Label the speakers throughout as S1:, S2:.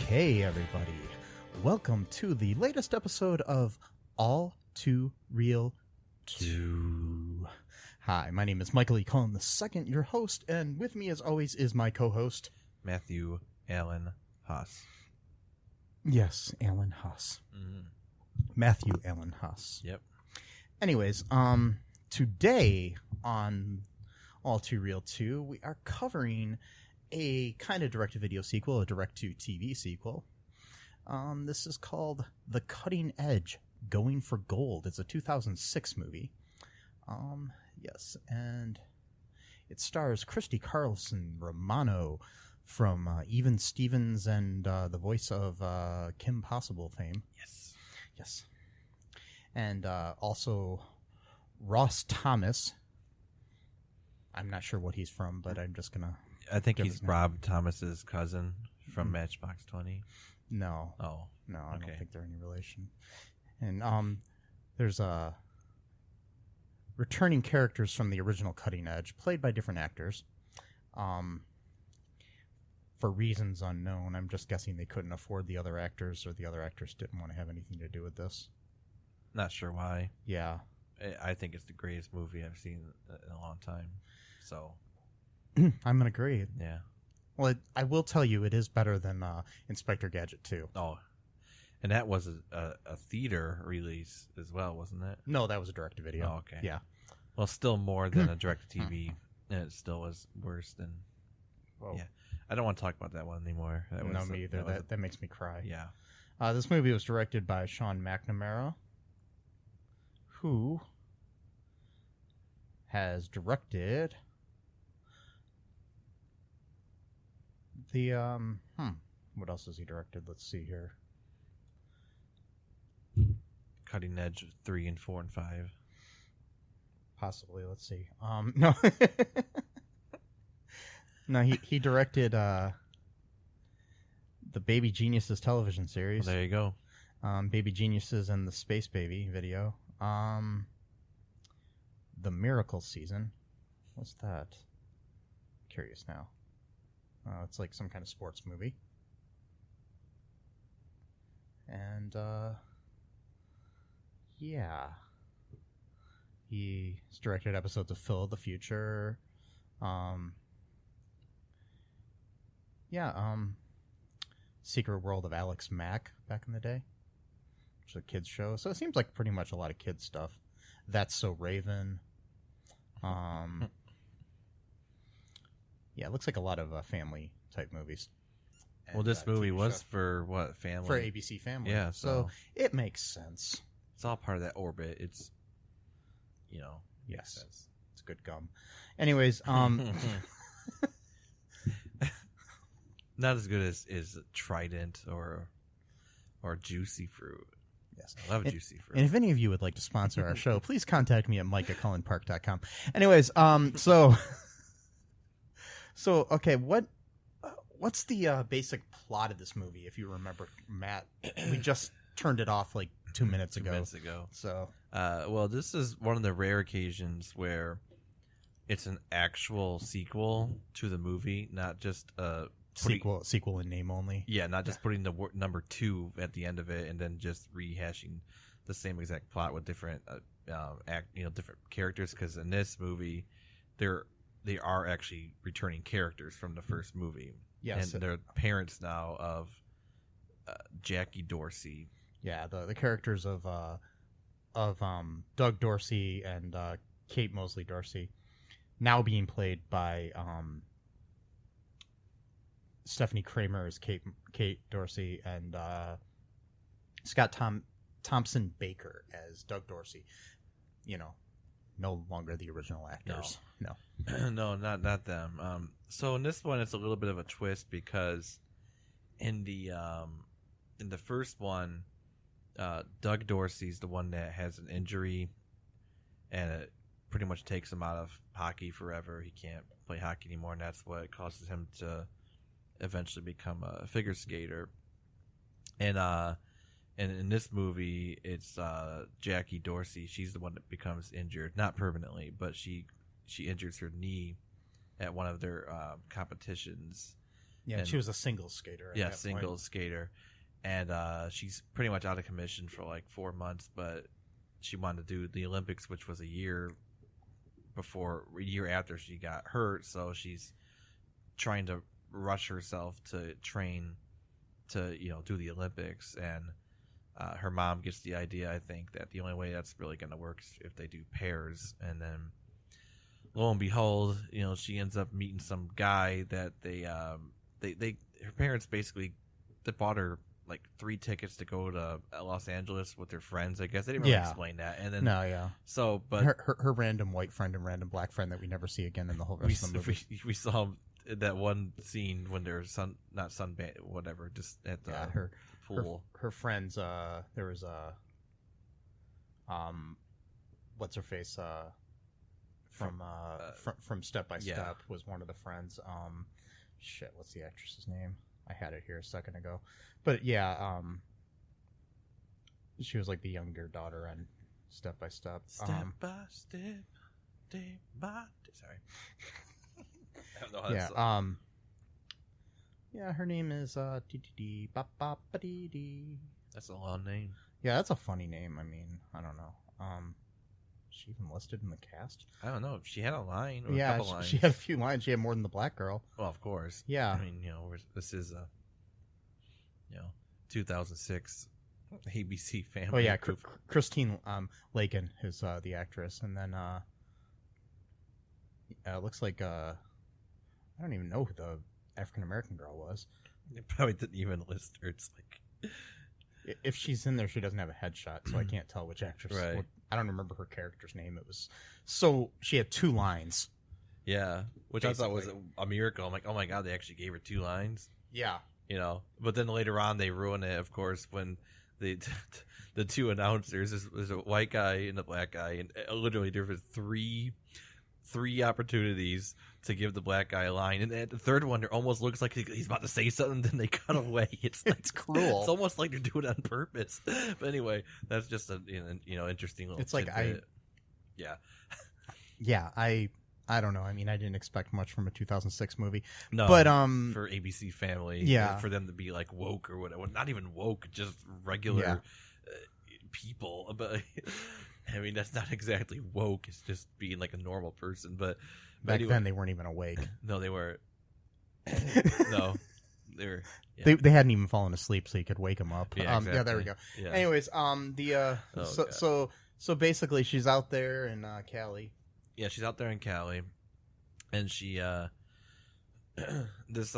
S1: Okay, everybody. Welcome to the latest episode of All2ReelToo. Hi, my name is Michael E. Cullen II, your host, and with me, as always, is my co-host,
S2: Matthew Allen Haas.
S1: Yes, Allen Haas. Matthew Allen Haas.
S2: Yep.
S1: Anyways, today on All2ReelToo, we are covering a kind of direct-to-video sequel, a direct-to-TV sequel. This is called The Cutting Edge, Going for Gold. It's a 2006 movie. Yes, and it stars Christy Carlson Romano from Even Stevens and the voice of Kim Possible fame. Yes. And also Ross Thomas. I'm not sure what he's from, but I'm just going to...
S2: I think he's Rob Thomas's cousin from Matchbox 20.
S1: No.
S2: Oh.
S1: No, I don't think they're any relation. And there's returning characters from the original Cutting Edge, played by different actors. For reasons unknown, I'm just guessing they couldn't afford the other actors, or the other actors didn't want to have anything to do with this.
S2: Not sure why.
S1: Yeah.
S2: I think it's the greatest movie I've seen in a long time. So...
S1: I'm going to agree.
S2: Yeah.
S1: Well, I will tell you, it is better than Inspector Gadget 2.
S2: Oh. And that was a theater release as well, wasn't it?
S1: No, that was a direct-to-video.
S2: Oh, okay.
S1: Yeah.
S2: Well, still more than a direct-to-TV, and it still was worse than...
S1: Whoa.
S2: Yeah. I don't want to talk about that one anymore.
S1: No, me either. That makes me cry.
S2: Yeah.
S1: This movie was directed by Sean McNamara, who has directed... What else has he directed? Let's see here.
S2: Cutting Edge 3 and 4 and 5.
S1: Possibly. Let's see. No. No, he directed the Baby Geniuses television series.
S2: Well, there you go.
S1: Baby Geniuses and the Space Baby video. The Miracle season. What's that? Curious now. It's like some kind of sports movie. And, yeah. He's directed episodes of Phil of the Future. Secret World of Alex Mack back in the day, which is a kids show. So it seems like pretty much a lot of kids stuff. That's So Raven. Yeah, it looks like a lot of family type movies.
S2: And, well, this movie was for what, family?
S1: For ABC Family.
S2: Yeah,
S1: so it makes sense.
S2: It's all part of that orbit. It's,
S1: yes, it's good gum. Anyways,
S2: not as good as Trident or Juicy Fruit.
S1: Yes,
S2: I love Juicy Fruit.
S1: And if any of you would like to sponsor our show, please contact me at mike@cullenpark.com. Anyways, So okay, what's the basic plot of this movie? If you remember, Matt, we just turned it off like 2 minutes ago.
S2: 2 minutes ago.
S1: So,
S2: well, this is one of the rare occasions where it's an actual sequel to the movie, not just a
S1: sequel in name only.
S2: Yeah, not just putting the number 2 at the end of it and then just rehashing the same exact plot with different different characters. Because in this movie, they are actually returning characters from the first movie.
S1: Yes.
S2: And they're parents now of Jackie Dorsey.
S1: Yeah, the characters of Doug Dorsey and Kate Moseley Dorsey, now being played by Stephanie Kramer as Kate Dorsey, and Scott Thompson Baker as Doug Dorsey. You know, no longer the original actors. No.
S2: No, not them. So in this one, it's a little bit of a twist because in the first one, Doug Dorsey's the one that has an injury, and it pretty much takes him out of hockey forever. He can't play hockey anymore, and that's what causes him to eventually become a figure skater. And in this movie, it's Jackie Dorsey. She's the one that becomes injured, not permanently, but she injures her knee at one of their competitions.
S1: Yeah, and she was a singles skater.
S2: Yeah, singles skater. And she's pretty much out of commission for like 4 months, but she wanted to do the Olympics, which was a year after she got hurt. So she's trying to rush herself to train to, do the Olympics. And her mom gets the idea, I think, that the only way that's really going to work is if they do pairs. And then lo and behold, she ends up meeting some guy that her parents basically, they bought her like 3 tickets to go to Los Angeles with their friends. I guess they didn't really explain that. And then So, but
S1: her random white friend and random black friend that we never see again in the whole rest of the movie.
S2: We saw that one scene when they're not sunbathe, whatever, just at the pool.
S1: Her friends. There was what's her face? From Step by Step was one of the friends. What's the actress's name? I had it here a second ago, but she was like the younger daughter on Step by Step.
S2: Step by step, day by day. Sorry, I don't know how to song.
S1: Her name is
S2: That's a long name.
S1: Yeah, that's a funny name. I mean, I don't know. She even listed in the cast?
S2: I don't know. She had a line. Or
S1: a couple lines. She had a few lines. She had more than the black girl.
S2: Well, of course.
S1: Yeah.
S2: I mean, this is a 2006 ABC family.
S1: Oh yeah, Christine Lakin is the actress, and then it looks like I don't even know who the African American girl was.
S2: They probably didn't even list her. It's like,
S1: if she's in there, she doesn't have a headshot, so I can't tell which actress.
S2: Right.
S1: I don't remember her character's name. It was she had 2 lines.
S2: Yeah, which basically. I thought was a miracle. I'm like, oh my god, they actually gave her 2 lines.
S1: Yeah,
S2: But then later on, they ruin it, of course, when the 2 announcers, there's a white guy and a black guy, and literally there was three opportunities to give the black guy a line, and at the third one, it almost looks like he's about to say something, then they cut away. It's
S1: cruel.
S2: It's almost like they're doing it on purpose. But anyway, that's just a interesting little.
S1: It's like
S2: tidbit.
S1: I don't know. I mean, I didn't expect much from a 2006 movie.
S2: No,
S1: but
S2: for ABC Family, for them to be like woke or whatever, not even woke, just regular people. But I mean, that's not exactly woke. It's just being like a normal person. But
S1: back then, they weren't even awake.
S2: No, they were. No, they were.
S1: Yeah. They hadn't even fallen asleep, so you could wake them up.
S2: Yeah, exactly.
S1: There we go.
S2: Yeah.
S1: Anyways, so basically, she's out there in Cali.
S2: Yeah, she's out there in Cali, and she this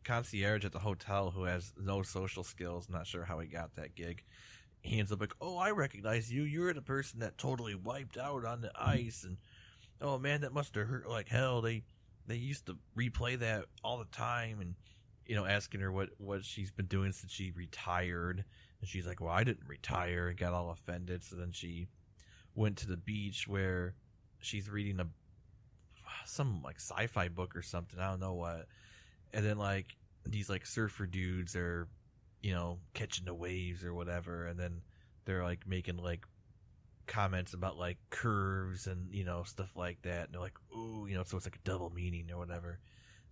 S2: concierge at the hotel who has no social skills. Not sure how he got that gig. He ends up like, oh, I recognize you. You're the person that totally wiped out on the ice, and oh man, that must have hurt like hell. They used to replay that all the time, and asking her what she's been doing since she retired, and she's like, well, I didn't retire, and got all offended. So then she went to the beach where she's reading some like sci-fi book or something. I don't know what. And then like these like surfer dudes are, catching the waves or whatever. And then they're like making like comments about like curves and, stuff like that. And they're like, ooh, so it's like a double meaning or whatever.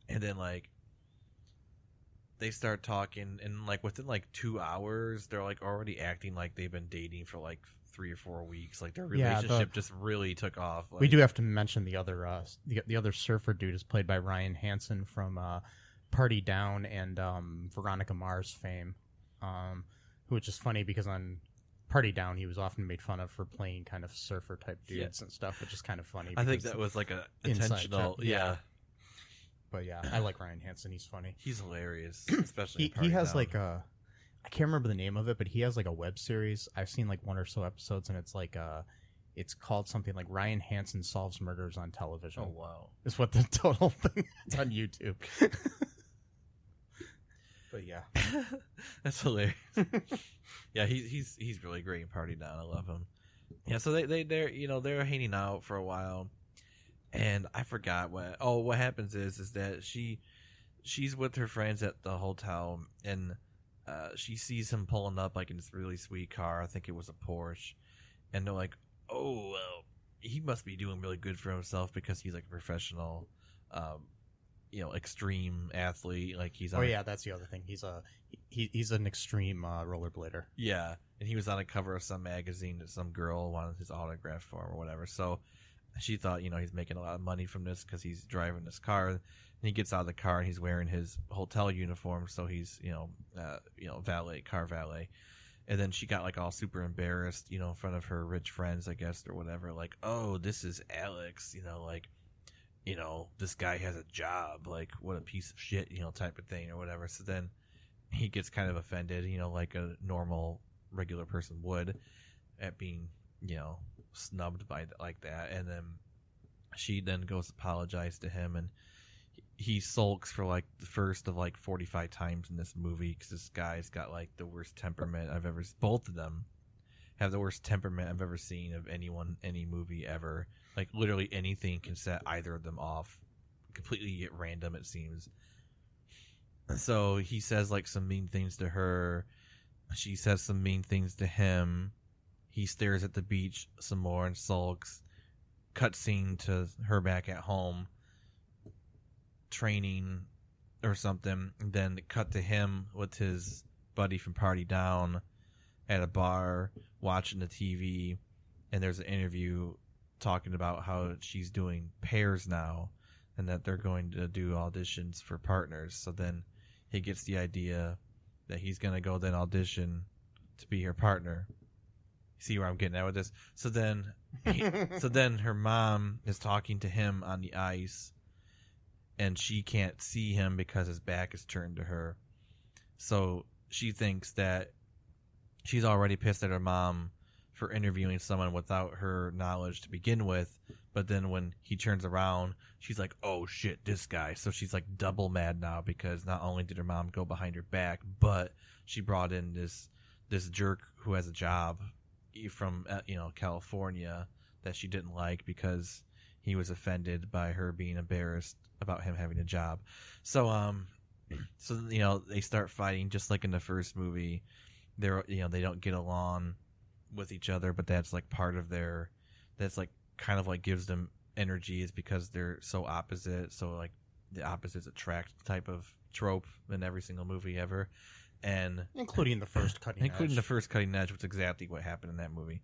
S2: And then like they start talking, and like within like 2 hours, they're like already acting like they've been dating for like 3 or 4 weeks. Like their relationship just really took off. Like,
S1: we do have to mention the other surfer dude is played by Ryan Hansen from Party Down and Veronica Mars fame, which is funny because on Party Down he was often made fun of for playing kind of surfer type dudes and stuff, which is kind of funny.
S2: I think that was like a intentional,
S1: But yeah, I like Ryan Hansen. He's funny.
S2: He's hilarious, especially
S1: He has like a, I can't remember the name of it, but he has like a web series. I've seen like one or so episodes, and it's like it's called something like Ryan Hansen Solves Murders on Television.
S2: Oh wow,
S1: is what the total thing is on YouTube. But yeah,
S2: that's hilarious. Yeah, he's really great in Party Down. I love him. Yeah, so they're hanging out for a while, and I forgot what happens is that she's with her friends at the hotel, and she sees him pulling up like in this really sweet car. I think it was a Porsche, and they're like, oh well, he must be doing really good for himself because he's like a professional extreme athlete. Like he's on
S1: that's the other thing. He's an extreme rollerblader.
S2: Yeah, and he was on a cover of some magazine that some girl wanted his autograph for him or whatever. So she thought, he's making a lot of money from this because he's driving this car. And he gets out of the car and he's wearing his hotel uniform, so he's car valet. And then she got like all super embarrassed, in front of her rich friends, I guess, or whatever. Like, oh, this is Alex, this guy has a job, like what a piece of shit, type of thing or whatever. So then he gets kind of offended, like a normal regular person would at being, snubbed by like that. And then she then goes to apologize to him, and he sulks for like the first of like 45 times in this movie because this guy's got like the worst temperament I've ever. Both of them have the worst temperament I've ever seen of anyone, any movie ever. Like literally anything can set either of them off completely at random, it seems. So he says like some mean things to her. She says some mean things to him. He stares at the beach some more and sulks. Cutscene to her back at home training or something. And then cut to him with his buddy from Party Down at a bar watching the TV. And there's an interview talking about how she's doing pairs now and that they're going to do auditions for partners. So then he gets the idea that he's going to go then audition to be her partner. See where I'm getting at with this? So then her mom is talking to him on the ice, and she can't see him because his back is turned to her. So she thinks that she's already pissed at her mom for interviewing someone without her knowledge to begin with. But then when he turns around, she's like, oh shit, this guy. So she's like double mad now because not only did her mom go behind her back, but she brought in this jerk who has a job from California that she didn't like because he was offended by her being embarrassed about him having a job. So they start fighting just like in the first movie. They don't get along with each other, but that's like part of that's like kind of like gives them energy, is because they're so opposite. So like the opposites attract type of trope in every single movie ever, and
S1: including the first cutting edge,
S2: which is exactly what happened in that movie.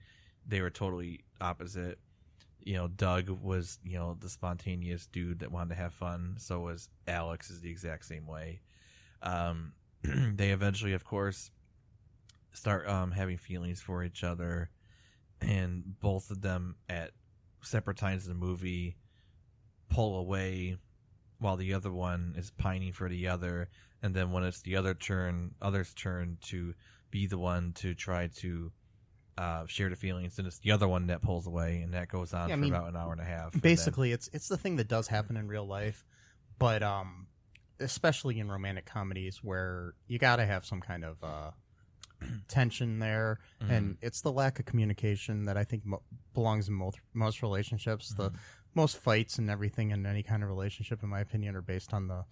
S2: They were totally opposite. Doug was the spontaneous dude that wanted to have fun. So was Alex, is the exact same way. They eventually, of course, start having feelings for each other, and both of them at separate times in the movie pull away while the other one is pining for the other. And then when it's the other's turn to be the one to try to share the feelings, then it's the other one that pulls away, and that goes on for about an hour and a half.
S1: Basically, it's the thing that does happen in real life, but especially in romantic comedies where you got to have some kind of tension there, and it's the lack of communication that I think belongs in most relationships. The most fights and everything in any kind of relationship, in my opinion, are based on the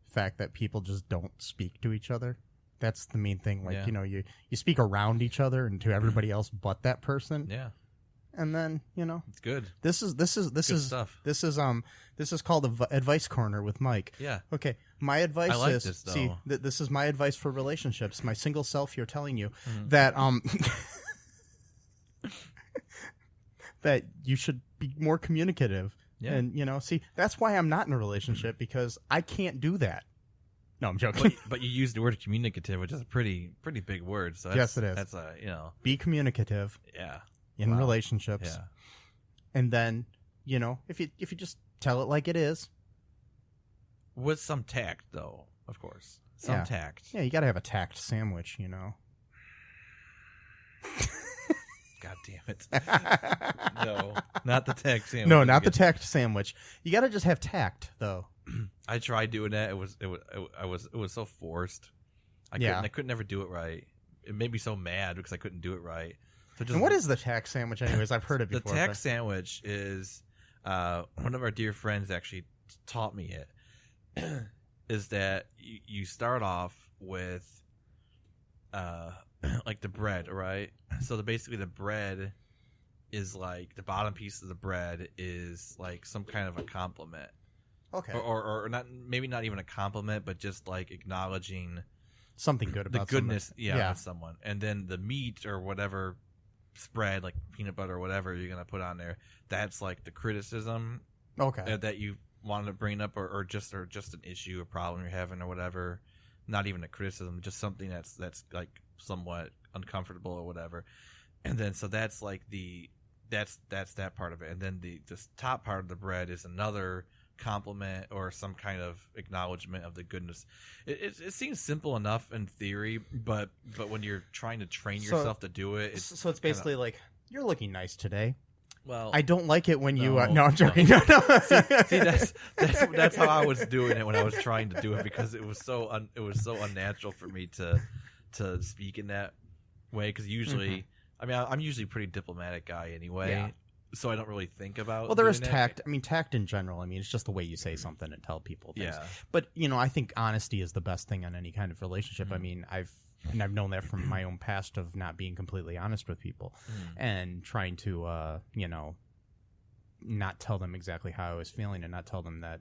S1: fact that people just don't speak to each other. That's the main thing. Like, you speak around each other and to everybody else but that person.
S2: Yeah.
S1: And then,
S2: it's good.
S1: This is
S2: stuff.
S1: This is called Advice Corner with Mike.
S2: Yeah.
S1: Okay. My advice
S2: I like
S1: is
S2: this, though.
S1: See, this is my advice for relationships. My single self here telling you that that you should be more communicative.
S2: Yeah.
S1: And see, that's why I'm not in a relationship, because I can't do that. No, I'm joking.
S2: But you used the word communicative, which is a pretty big word. So
S1: yes, it is.
S2: That's
S1: be communicative.
S2: Yeah.
S1: In relationships.
S2: Yeah.
S1: And then, if you just tell it like it is,
S2: With some tact, though, of course. Some tact.
S1: Yeah, you got to have a tact sandwich, you know.
S2: God damn it. No, not the tact sandwich.
S1: No, not the tact sandwich. You got to just have tact, though.
S2: I tried doing that. It was so forced. I couldn't ever do it right. It made me so mad because I couldn't do it right. So
S1: and what is the tact sandwich, anyways? I've heard it before.
S2: The tact sandwich is one of our dear friends actually taught me it. Is that you start off with like the bread, right? So basically the bread is like the bottom piece of the bread is like some kind of a compliment.
S1: Okay.
S2: Or not, maybe not even a compliment, but just like acknowledging
S1: something good about
S2: the goodness,
S1: someone.
S2: Of someone. And then the meat or whatever spread, like peanut butter or whatever you're gonna put on there, that's like the criticism.
S1: Okay.
S2: That you wanted to bring up, or just an issue, a problem you're having, or whatever. Not even a criticism, just something that's like somewhat uncomfortable or whatever. And then so that's like that's that part of it. And then the top part of the bread is another compliment or some kind of acknowledgement of the goodness. It seems simple enough in theory, but when you're trying to train yourself to do it,
S1: it's basically like, you're looking nice today.
S2: Well,
S1: I don't like it when you. No, I'm joking. No.
S2: See, that's how I was doing it when I was trying to do it, because it was so unnatural for me to speak in that way. Because usually, I mean, I'm usually a pretty diplomatic guy anyway, so I don't really think about.
S1: Well, there is tact. I mean, tact in general. I mean, it's just the way you say something and tell people things. Yeah. But I think honesty is the best thing in any kind of relationship. I mean, I've known that from my own past of not being completely honest with people and trying to, not tell them exactly how I was feeling and not tell them that,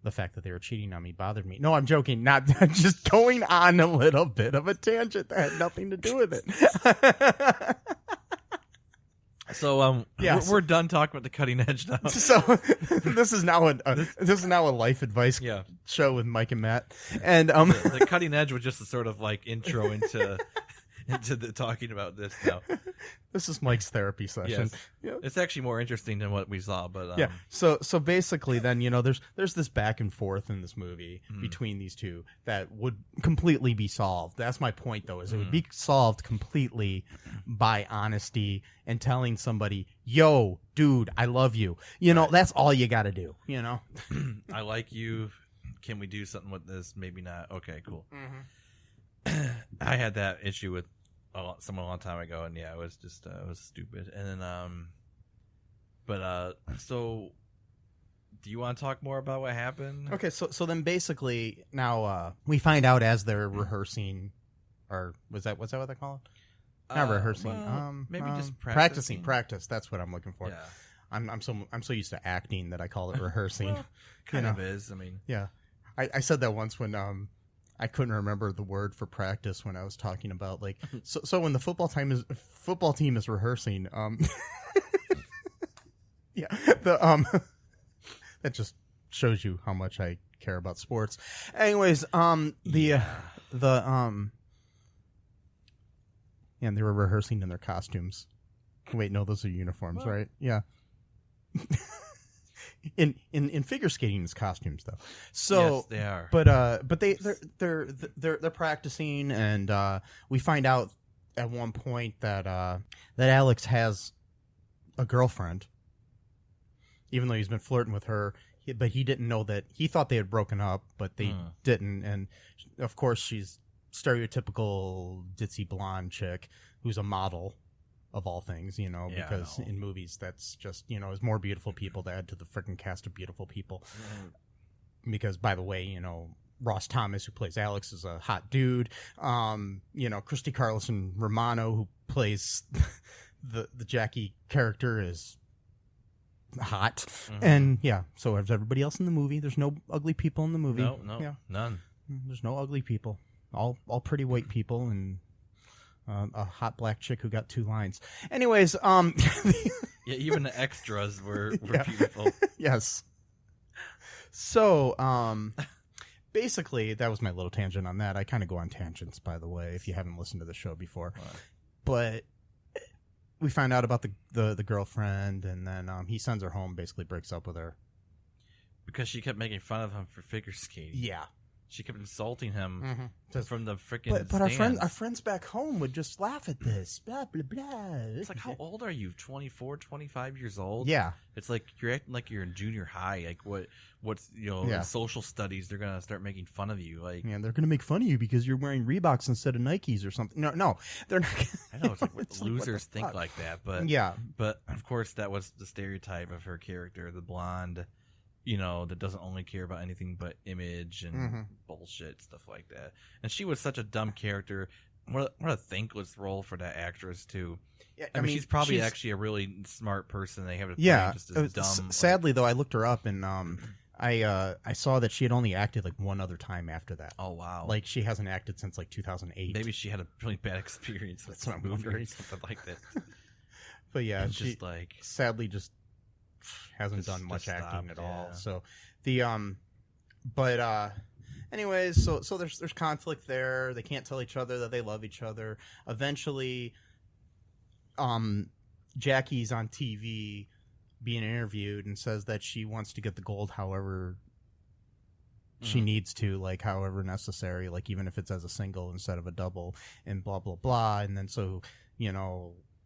S1: the fact that they were cheating on me bothered me. No, I'm joking. Not just going on a little bit of a tangent that had nothing to do with it.
S2: So we're done talking about the cutting edge now.
S1: So this is now a life advice show with Mike and Matt, and
S2: the cutting edge was just a sort of like intro into the talking about this now.
S1: This is Mike's therapy session.
S2: Yes. Yeah. It's actually more interesting than what we saw, but
S1: yeah. So basically, then there's this back and forth in this movie between these two that would completely be solved. That's my point, though, is it would be solved completely by honesty and telling somebody, "Yo, dude, I love you." That's all you got to do.
S2: I like you. Can we do something with this? Maybe not. Okay, cool. I had that issue with someone a long time ago, and it was just it was stupid. And then so do you want to talk more about what happened?
S1: Okay, so then basically now we find out as they're rehearsing, or was that what they call it? Not rehearsing.
S2: Well, maybe just
S1: practicing. Practice. That's what I'm looking for.
S2: Yeah.
S1: I'm so used to acting that I call it rehearsing.
S2: Well, kind of is. I mean,
S1: yeah. I said that once when I couldn't remember the word for practice when I was talking about like so when the football team is rehearsing. Yeah. That just shows you how much I care about they were rehearsing in their costumes. Wait, no, those are uniforms, right? Yeah. In figure skating, it's costumes though. So
S2: yes, they are.
S1: But they're practicing, and we find out at one point that Alex has a girlfriend, even though he's been flirting with her. But he didn't know that. He thought they had broken up, but they didn't. And of course, she's stereotypical ditzy blonde chick who's a model. Of all things, because in movies, that's just, is more beautiful people to add to the freaking cast of beautiful people. Because, by the way, Ross Thomas, who plays Alex, is a hot dude. Christy Carlson Romano, who plays the Jackie character, is hot. And, so as everybody else in the movie, there's no ugly people in the movie.
S2: No, none.
S1: There's no ugly people. All pretty white people and... a hot black chick who got 2 lines. Anyways,
S2: even the extras were beautiful.
S1: Yes. So, basically, that was my little tangent on that. I kind of go on tangents, by the way, if you haven't listened to the show before. Right. But we find out about the girlfriend, and then he sends her home, basically breaks up with her.
S2: Because she kept making fun of him for figure skating.
S1: Yeah.
S2: She kept insulting him
S1: Just,
S2: from the freaking
S1: but our friends back home would just laugh at this. Blah, blah, blah.
S2: It's like, how old are you? 24, 25 years old?
S1: Yeah.
S2: It's like you're acting like you're in junior high. Like what's in social studies, they're going to start making fun of you. Like,
S1: yeah, they're going to make fun of you because you're wearing Reeboks instead of Nikes or something. No, they're not.
S2: I know, it's like losers think like that. But
S1: yeah.
S2: But, of course, that was the stereotype of her character, the blonde, that doesn't only care about anything but image and bullshit, stuff like that. And she was such a dumb character. What a thankless role for that actress, too. Yeah, I mean, she's probably actually a really smart person. They have it just as dumb.
S1: Sadly, though, I looked her up, and I saw that she had only acted like one other time after that.
S2: Oh, wow.
S1: Like, she hasn't acted since, like, 2008.
S2: Maybe she had a really bad experience with some movie or something like that.
S1: But, yeah,
S2: she
S1: just sadly just hasn't done much acting at all. So anyways, so there's conflict there. They can't tell each other that they love each other. Eventually, Jackie's on TV being interviewed and says that she wants to get the gold however she needs to, like however necessary, like even if it's as a single instead of a double, and blah blah blah. And then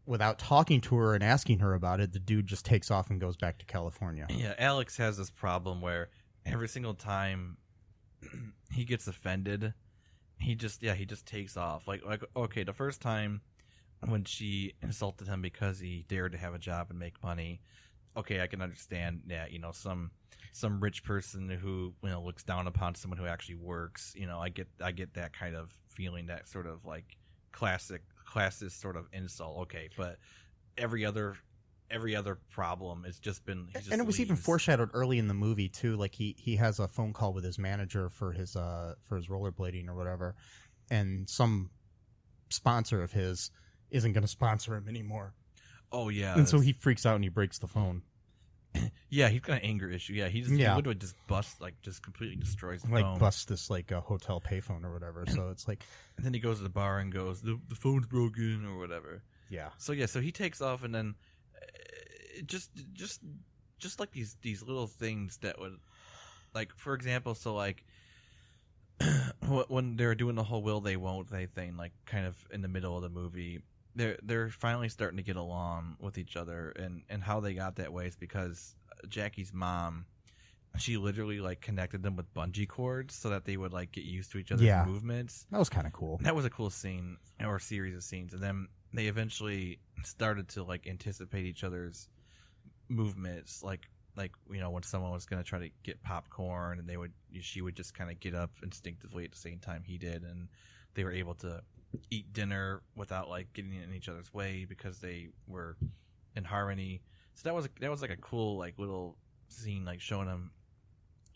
S1: without talking to her and asking her about it, the dude just takes off and goes back to California.
S2: Yeah, Alex has this problem where every single time he gets offended, he just takes off. Like okay, the first time when she insulted him because he dared to have a job and make money, okay, I can understand that, some rich person who looks down upon someone who actually works, I get that kind of feeling, that sort of like classist sort of insult. Okay, but every other problem has just been,
S1: and it was even foreshadowed early in the movie too. Like he has a phone call with his manager for his rollerblading or whatever, and some sponsor of his isn't going to sponsor him anymore.
S2: Oh yeah,
S1: and so he freaks out and he breaks the phone.
S2: Yeah, he's got an anger issue. Yeah, he literally just just completely destroys the phone.
S1: Like busts this like a hotel payphone or whatever. So it's like,
S2: and then he goes to the bar and goes, the phone's broken or whatever.
S1: Yeah.
S2: So he takes off, and then just like these little things that would, like, for example, so like when they're doing the whole will they won't they thing, like kind of in the middle of the movie, they're finally starting to get along with each other, and how they got that way is because Jackie's mom, she literally like connected them with bungee cords so that they would like get used to each other's movements.
S1: That was kind of cool.
S2: That was a cool scene, or a series of scenes, and then they eventually started to like anticipate each other's movements, like when someone was going to try to get popcorn, and she would just kind of get up instinctively at the same time he did, and they were able to eat dinner without like getting in each other's way because they were in harmony. So that was like a cool like little scene, like showing them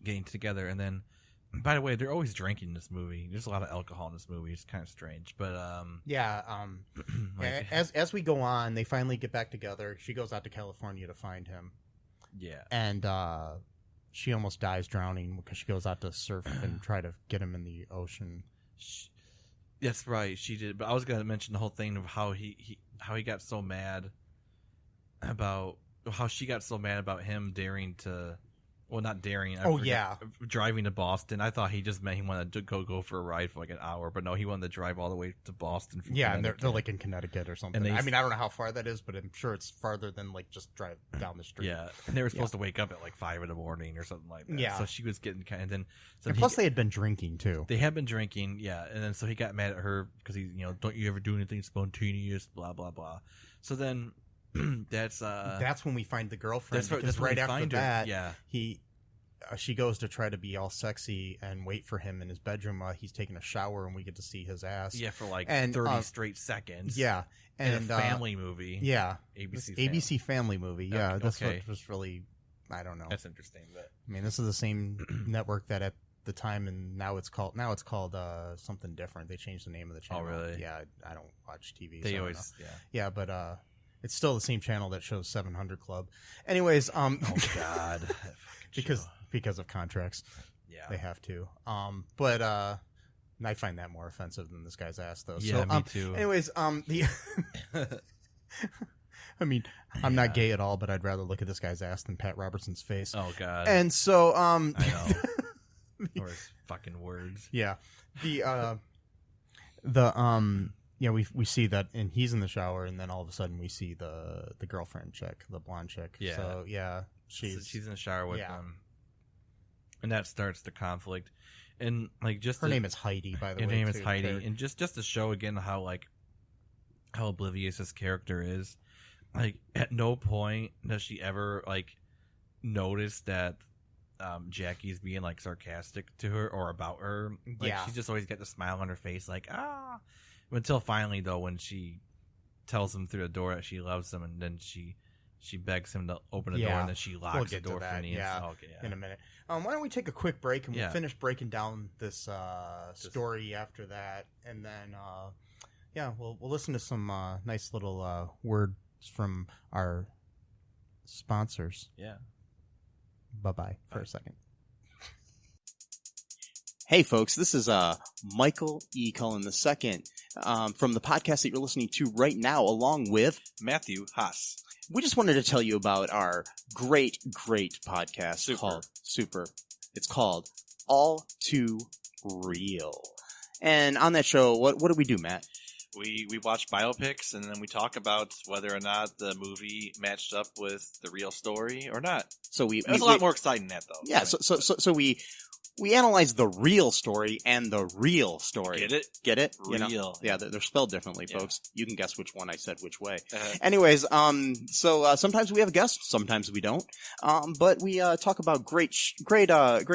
S2: getting together. And then, by the way, they're always drinking in this movie. There's a lot of alcohol in this movie. It's kind of strange, but
S1: like, as we go on, they finally get back together. She goes out to California to find him.
S2: Yeah,
S1: and she almost dies drowning because she goes out to surf and try to get him in the ocean.
S2: That's right, she did. But I was going to mention the whole thing of how he got so mad about how she got so mad about him daring to, well, not daring. Driving to Boston. I thought he just meant he wanted to go for a ride for like an hour, but no, he wanted to drive all the way to Boston.
S1: Yeah, and they're like in Connecticut or something. I mean, I don't know how far that is, but I'm sure it's farther than like just drive down the street.
S2: Yeah, and they were supposed to wake up at like 5 in the morning or something like that. Yeah, so she was getting kind of then. So
S1: and plus, they had been drinking too.
S2: They had been drinking, yeah, and then so he got mad at her because he, don't you ever do anything spontaneous, blah blah blah. So then that's
S1: when we find the girlfriend. That's right after that.
S2: Yeah,
S1: she goes to try to be all sexy and wait for him in his bedroom while he's taking a shower, and we get to see his ass.
S2: Yeah, for like 30 straight seconds.
S1: Yeah,
S2: and a family movie.
S1: Yeah,
S2: ABC
S1: family movie. Yeah, that's what was really. I don't know.
S2: That's interesting. But
S1: I mean, this is the same network that at the time, and now it's called something different. They changed the name of the channel.
S2: Oh, really?
S1: Yeah, I don't watch TV.
S2: They
S1: so
S2: always,
S1: yeah, but it's still the same channel that shows 700 Club. Anyways,
S2: oh god,
S1: because of contracts, they have to. But I find that more offensive than this guy's ass, though.
S2: Yeah,
S1: so,
S2: me too.
S1: Anyways, I mean, I'm not gay at all, but I'd rather look at this guy's ass than Pat Robertson's face.
S2: Oh God.
S1: And so,
S2: I know. Or his fucking words.
S1: Yeah. We see that, and he's in the shower, and then all of a sudden we see the girlfriend chick, the blonde chick.
S2: Yeah.
S1: So yeah, she's
S2: in the shower with them, and that starts the conflict. And like, just
S1: her name is Heidi, by the way.
S2: Her name is Heidi, and just to show again how oblivious this character is. Like, at no point does she ever like notice that Jackie's being like sarcastic to her or about her. Like, she's just always got the smile on her face, like Until finally, though, when she tells him through the door that she loves him, and then she begs him to open the door, and then she locks the door from the inside.
S1: In a minute. Why don't we take a quick break, and we'll finish breaking down this story after that, and then we'll listen to some nice little words from our sponsors.
S2: Yeah.
S1: Bye-bye for a second. Hey, folks, this is Michael E. Cullen II from the podcast that you're listening to right now, along with
S2: Matthew Haas.
S1: We just wanted to tell you about our great podcast called Super. It's called All Too Real. And on that show, what do we do, Matt?
S2: We watch biopics, and then we talk about whether or not the movie matched up with the real story or not.
S1: So
S2: it's a lot more exciting than that, though.
S1: Yeah, so we analyze the real story and the real story.
S2: Get it?
S1: Get it?
S2: Real.
S1: You know? Yeah, they're spelled differently, folks. You can guess which one I said which way. Anyways, so sometimes we have guests, sometimes we don't. But we talk about great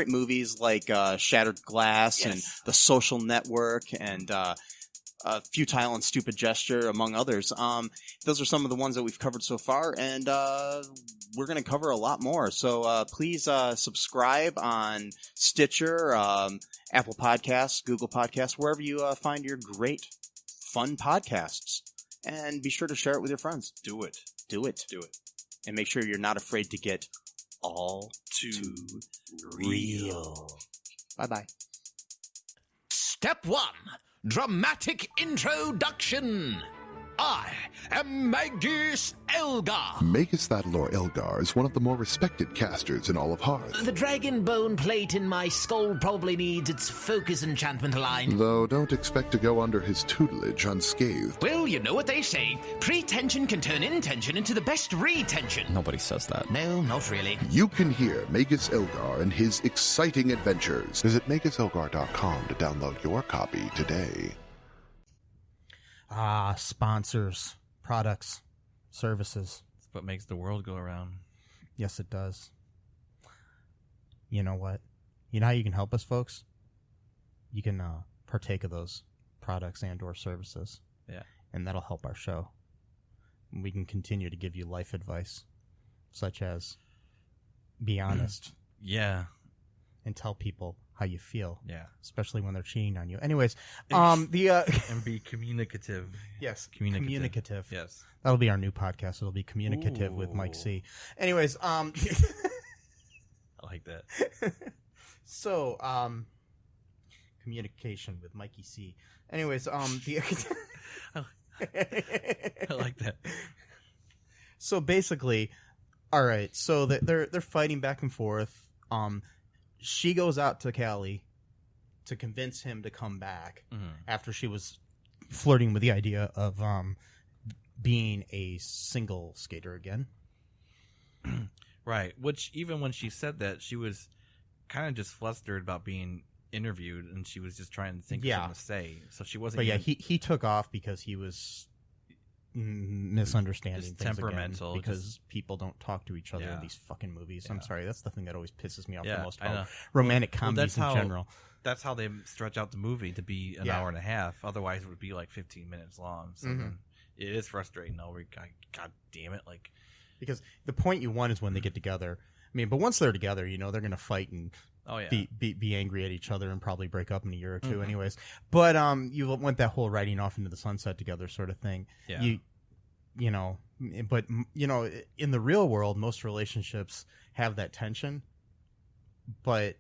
S1: movies like Shattered Glass and The Social Network and Futile and Stupid Gesture, among others. Those are some of the ones that we've covered so far, and we're going to cover a lot more. So please subscribe on Stitcher, Apple Podcasts, Google Podcasts, wherever you find your great, fun podcasts. And be sure to share it with your friends.
S2: Do it.
S1: And make sure you're not afraid to get all too real. Bye-bye.
S3: Step 1. Dramatic introduction. I am Magus Elgar.
S4: Magus Thadalor Elgar is one of the more respected casters in all of Hearth.
S3: The dragon bone plate in my skull probably needs its focus enchantment aligned.
S4: Though don't expect to go under his tutelage unscathed.
S3: Well, you know what they say. Pretension can turn intention into the best retention.
S5: Nobody says that.
S3: No, not really.
S4: You can hear Magus Elgar and his exciting adventures. Visit MagusElgar.com to download your copy today.
S1: Sponsors, products, services.
S2: That's what makes the world go around.
S1: Yes, it does. You know what? You know how you can help us, folks? You can partake of those products and or services.
S2: Yeah.
S1: And that'll help our show. We can continue to give you life advice, such as be honest.
S2: Yeah.
S1: And tell people how you feel.
S2: Yeah.
S1: Especially when they're cheating on you. Anyways,
S2: and be communicative.
S1: Yes.
S2: Communicative. Yes.
S1: That'll be our new podcast. It'll be Communicative with Mike C. Anyways,
S2: I like that.
S1: So, communication with Mikey C. Anyways,
S2: I like that.
S1: So basically, all right. So they're fighting back and forth. She goes out to Cali to convince him to come back after she was flirting with the idea of being a single skater again.
S2: Right. Which, even when she said that, she was kind of just flustered about being interviewed, and she was just trying to think of something to say. So she wasn't.
S1: But he took off because he was misunderstanding
S2: just
S1: things
S2: temperamental
S1: again, because people don't talk to each other in these fucking movies. I'm sorry, that's the thing that always pisses me off the most about romantic comedies in general.
S2: That's how they stretch out the movie to be an hour and a half. Otherwise, it would be like 15 minutes long. So then it is frustrating. No, God damn it! Like,
S1: because the point you want is when they get together. I mean, but once they're together, you know they're going to fight and be angry at each other and probably break up in a year or two, anyways. But you want that whole riding off into the sunset together sort of thing.
S2: Yeah.
S1: You know, but you know, in the real world, most relationships have that tension, but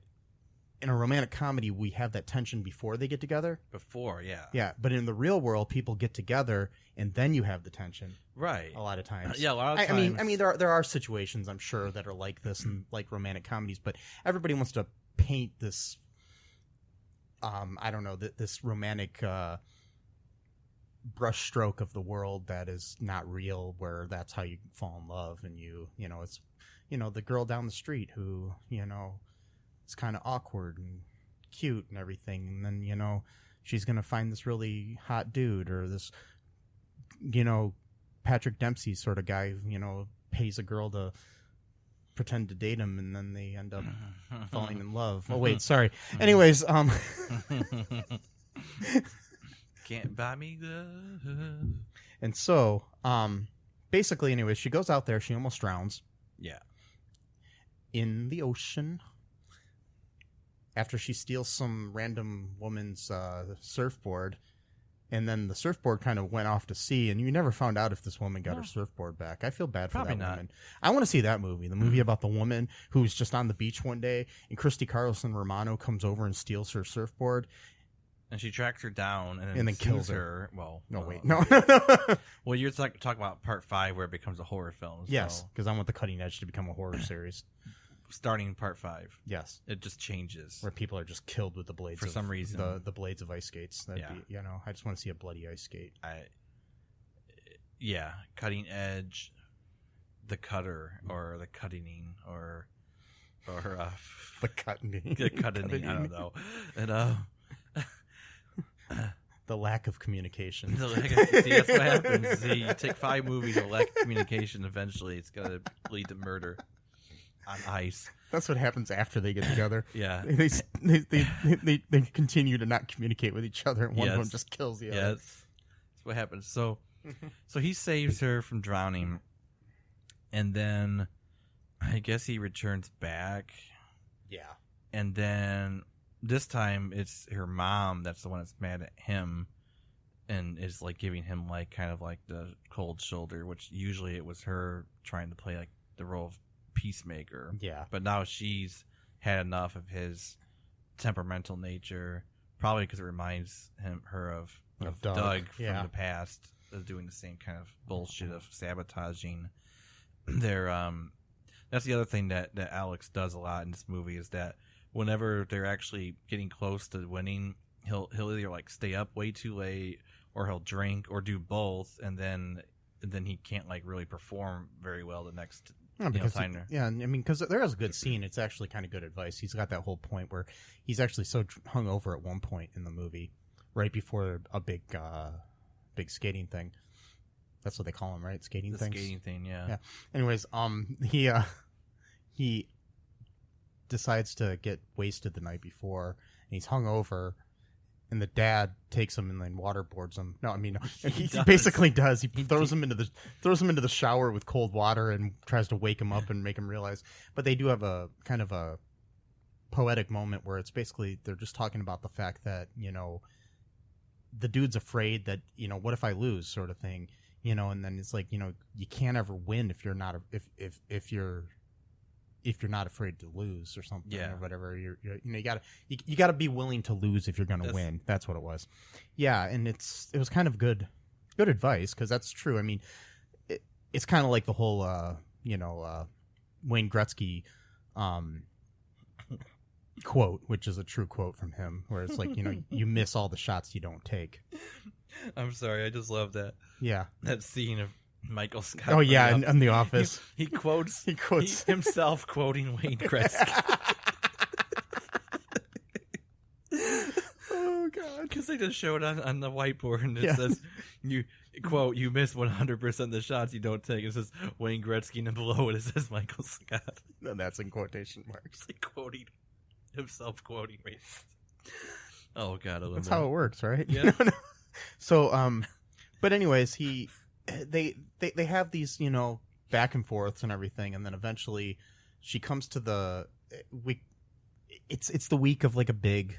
S1: in a romantic comedy, we have that tension before they get together.
S2: Before, yeah.
S1: Yeah, but in the real world, people get together, and then you have the tension.
S2: Right.
S1: A lot of times.
S2: Yeah, a lot of times.
S1: I mean, there are situations, I'm sure, that are like this in like romantic comedies, but everybody wants to paint this, I don't know, this romantic brushstroke of the world that is not real, where that's how you fall in love, and you know, it's, you know, the girl down the street who, you know, is kind of awkward and cute and everything, and then, you know, she's gonna find this really hot dude, or this, you know, Patrick Dempsey sort of guy, you know, pays a girl to pretend to date him, and then they end up falling in love. Oh wait, sorry. Anyways,
S2: Can't buy me love.
S1: And so, basically, anyways, she goes out there. She almost drowns.
S2: Yeah.
S1: In the ocean. After she steals some random woman's surfboard. And then the surfboard kind of went off to sea, and you never found out if this woman got her surfboard back. I feel bad for
S2: Probably
S1: that
S2: not.
S1: woman. I want to see that movie, the movie about the woman who was just on the beach one day, and Christy Carlson Romano comes over and steals her surfboard.
S2: And she tracks her down and then
S1: kills
S2: her. Well,
S1: No,
S2: well,
S1: wait. No.
S2: Well, you're talking about part 5 where it becomes a horror film. So
S1: Yes, because I want the Cutting Edge to become a horror series.
S2: starting part 5.
S1: Yes.
S2: It just changes.
S1: Where people are just killed with the blades
S2: For some reason.
S1: The blades of ice skates. That'd be, you know, I just want to see a bloody ice skate.
S2: Yeah, Cutting Edge, The Cutter, or The Cutting, or
S1: the cutting.
S2: The Cutting, I don't know. And
S1: the lack of communication.
S2: See, that's what happens. See, you take 5 movies with lack of communication, eventually it's going to lead to murder on ice.
S1: That's what happens after they get together.
S2: Yeah.
S1: They continue to not communicate with each other, and one of them just kills the other.
S2: Yeah, that's what happens. So he saves her from drowning, and then I guess he returns back.
S1: Yeah.
S2: And then this time it's her mom that's the one that's mad at him and is like giving him like kind of like the cold shoulder, which usually it was her trying to play like the role of peacemaker.
S1: Yeah.
S2: But now she's had enough of his temperamental nature, probably because it reminds her of Doug from the past, doing the same kind of bullshit of sabotaging their that's the other thing that Alex does a lot in this movie, is that whenever they're actually getting close to winning, he'll either like stay up way too late, or he'll drink, or do both, and then he can't like really perform very well the next time.
S1: Yeah, I mean, because there is a good scene. It's actually kind of good advice. He's got that whole point where he's actually so hungover at one point in the movie, right before a big skating thing. That's what they call him, right? Skating things?
S2: Skating thing, yeah.
S1: Yeah. Anyways, he decides to get wasted the night before, and he's hungover, and the dad takes him and then waterboards him. No, I mean, he basically does. He throws him into the shower with cold water and tries to wake him up and make him realize. But they do have a kind of a poetic moment where it's basically they're just talking about the fact that, you know, the dude's afraid that, you know, what if I lose, sort of thing. You know, and then it's like, you know, you can't ever win if you're not if you're not afraid to lose or something, or whatever. You're you know, you gotta be willing to lose if you're gonna win. That's what it was. Yeah, and it was kind of good advice, because that's true. I mean, it's kind of like the whole Wayne Gretzky quote, which is a true quote from him, where it's like, you know, you miss all the shots you don't take.
S2: I'm sorry, I just love that.
S1: Yeah,
S2: that scene of Michael Scott.
S1: Oh yeah, in The Office,
S2: he quotes himself quoting Wayne Gretzky.
S1: Oh god,
S2: because they just show it on the whiteboard, and it says, "You quote, you miss 100% of the shots you don't take." It says Wayne Gretzky, and then below it says Michael Scott.
S1: And that's in quotation marks.
S2: Like quoting himself, quoting Wayne. Oh god, I love
S1: that's
S2: that.
S1: how it works, right?
S2: Yeah.
S1: No. So, but anyways, they have these, you know, back and forths and everything, and then eventually she comes to the week. It's the week of like a big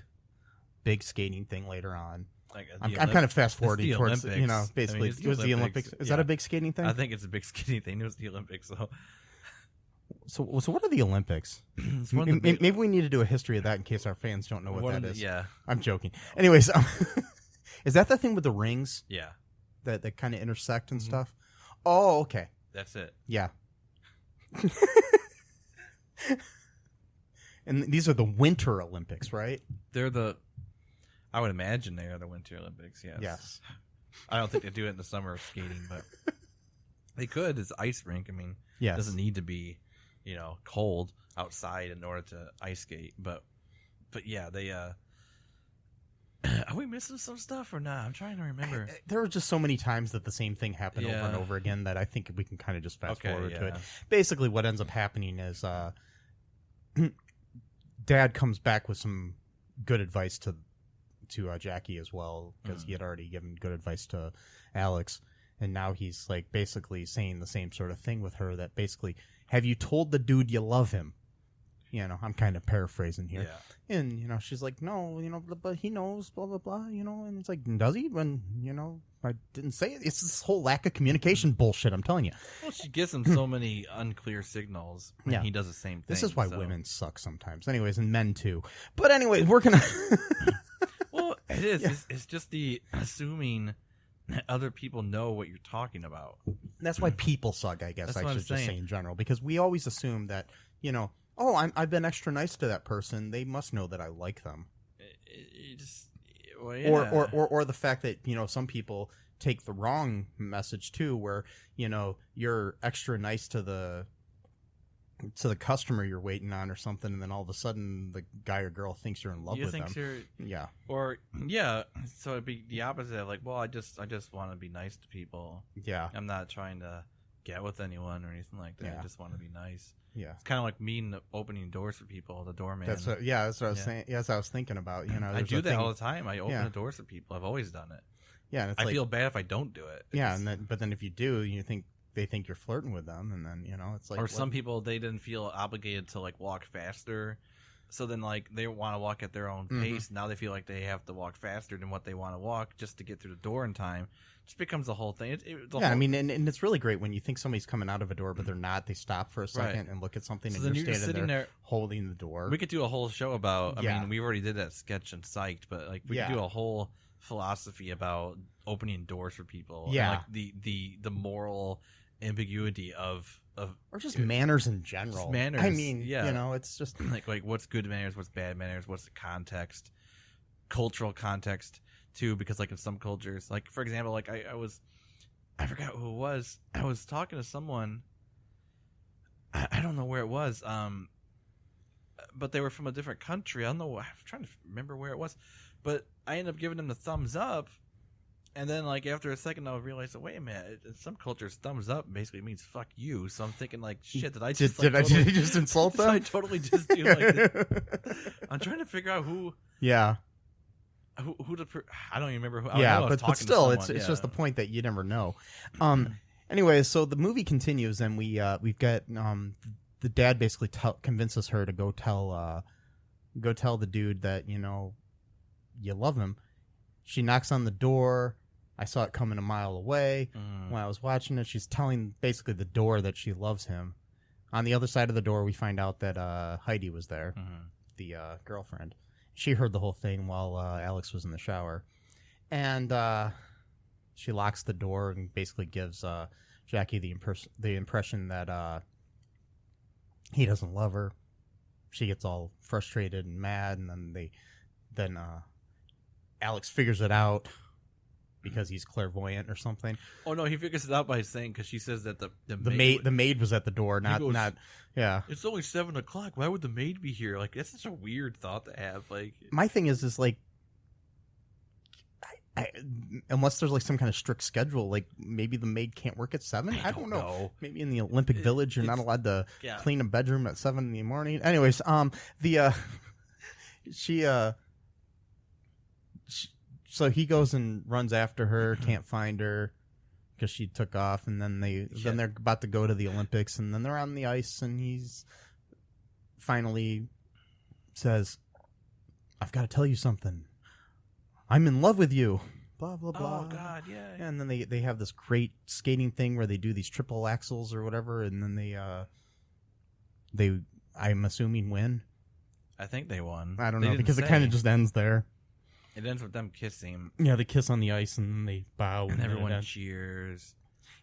S1: skating thing later on.
S2: Like
S1: I'm kind of fast forwarding towards,
S2: Olympics.
S1: you know, basically
S2: I mean,
S1: it was the Olympics. Is that a big skating thing?
S2: I think it's a big skating thing. It was the Olympics.
S1: So what are the Olympics?
S2: It's one of the big-
S1: Maybe we need to do a history of that in case our fans don't know what
S2: one
S1: that
S2: of
S1: is.
S2: the- Yeah,
S1: I'm joking. Anyways, is that the thing with the rings
S2: yeah,
S1: that kind of intersect and stuff? Oh, okay.
S2: that's it.
S1: Yeah. And these are the Winter Olympics, right?
S2: I would imagine they are the Winter Olympics. Yes.
S1: Yes.
S2: I don't think they do it in the summer of skating, but they could. It's ice rink. I mean,
S1: Yes.
S2: it doesn't need to be, cold outside in order to ice skate. But yeah, they. Are we missing some stuff or not? I'm trying to remember.
S1: There were just so many times that the same thing happened over and over again that I think we can kind of just fast forward to it. Basically, what ends up happening is Dad comes back with some good advice to Jackie as well, because he had already given good advice to Alex, and now he's like basically saying the same sort of thing with her, that basically, have you told the dude you love him? I'm kind of paraphrasing here.
S2: Yeah.
S1: And, she's like, no, but he knows, blah, blah, blah, and it's like, does he? When, I didn't say it. It's this whole lack of communication bullshit, I'm telling you.
S2: Well, she gives him so many unclear signals, and
S1: Yeah.
S2: he does the same thing.
S1: This is why women suck sometimes. Anyways, and men too. But anyways, we're going to...
S2: Well, it is. It's just the assuming that other people know what you're talking about.
S1: That's why people suck, I guess.
S2: That's
S1: I
S2: what I'm
S1: should just say
S2: saying.
S1: in general, because we always assume that, I've been extra nice to that person. They must know that I like them.
S2: Well, yeah.
S1: Or the fact that, some people take the wrong message too, where, you're extra nice to the customer you're waiting on or something, and then all of a sudden the guy or girl thinks you're in love with them. Yeah.
S2: Or yeah, so it'd be the opposite of like, well, I just want to be nice to people.
S1: Yeah.
S2: I'm not trying to get with anyone or anything like that.
S1: Yeah.
S2: I just want to be nice.
S1: Yeah.
S2: It's kind of like me opening doors for people, the doorman.
S1: That's what I was saying. Yeah, that's what I was thinking about.
S2: I do that all the time. I open the doors for people. I've always done it.
S1: Yeah, and it's
S2: I feel bad if I don't do it.
S1: Yeah, but then if you do, they think you're flirting with them, and then it's like.
S2: Or some people, they didn't feel obligated to like walk faster, so then like they want to walk at their own pace. Now they feel like they have to walk faster than what they want to walk just to get through the door in time. It just becomes a whole thing.
S1: I mean, and it's really great when you think somebody's coming out of a door, but they're not. They stop for a second and look at something, and you're standing there holding the door.
S2: We could do a whole show about. I mean, we already did that sketch and Psyched, but like we could do a whole philosophy about opening doors for people.
S1: Yeah,
S2: and like the moral ambiguity of
S1: or just manners in general.
S2: Just manners.
S1: I mean, it's just
S2: like what's good manners, what's bad manners, what's the context, cultural context too. Because like in some cultures, like for example, like I forgot who it was. I was talking to someone. I don't know where it was. But they were from a different country. I don't know. I'm trying to remember where it was, but I ended up giving them the thumbs up. And then, like, after a second, I realized, wait a minute, in some cultures, thumbs up basically means fuck you. So I'm thinking, like, shit, did I just,
S1: did I just insult them?
S2: Did I totally just do, like, I'm trying to figure out who.
S1: Yeah.
S2: Who I don't even remember who.
S1: But still, it's just the point that you never know. Anyway, so the movie continues, and we've got, the dad basically convinces her to go tell the dude that, you love him. She knocks on the door. I saw it coming a mile away when I was watching it. She's telling basically the door that she loves him. On the other side of the door, we find out that Heidi was there, the girlfriend. She heard the whole thing while Alex was in the shower. And she locks the door and basically gives Jackie the impression that he doesn't love her. She gets all frustrated and mad, and then Alex figures it out because he's clairvoyant or something.
S2: Oh no, he figures it out by saying, because she says that
S1: the maid was at the door, not yeah.
S2: It's only 7:00. Why would the maid be here? Like, that's such a weird thought to have. Like,
S1: my thing is like, unless there's like some kind of strict schedule, like maybe the maid can't work at 7. I don't know. Maybe in the Olympic Village, you're not allowed to clean a bedroom at 7 in the morning. Anyways, so he goes and runs after her, can't find her because she took off, and then they're about to go to the Olympics, and then they're on the ice, and he's finally says, "I've got to tell you something. I'm in love with you." Blah blah blah.
S2: Oh God, yeah.
S1: And then they have this great skating thing where they do these triple axels or whatever, and then they I'm assuming, win.
S2: I think they won.
S1: I don't
S2: They
S1: know,
S2: didn't
S1: because it
S2: say.
S1: kind of just ends there.
S2: It ends with them kissing,
S1: Yeah, they kiss on the ice and they bow.
S2: and
S1: then it
S2: everyone
S1: ends.
S2: cheers.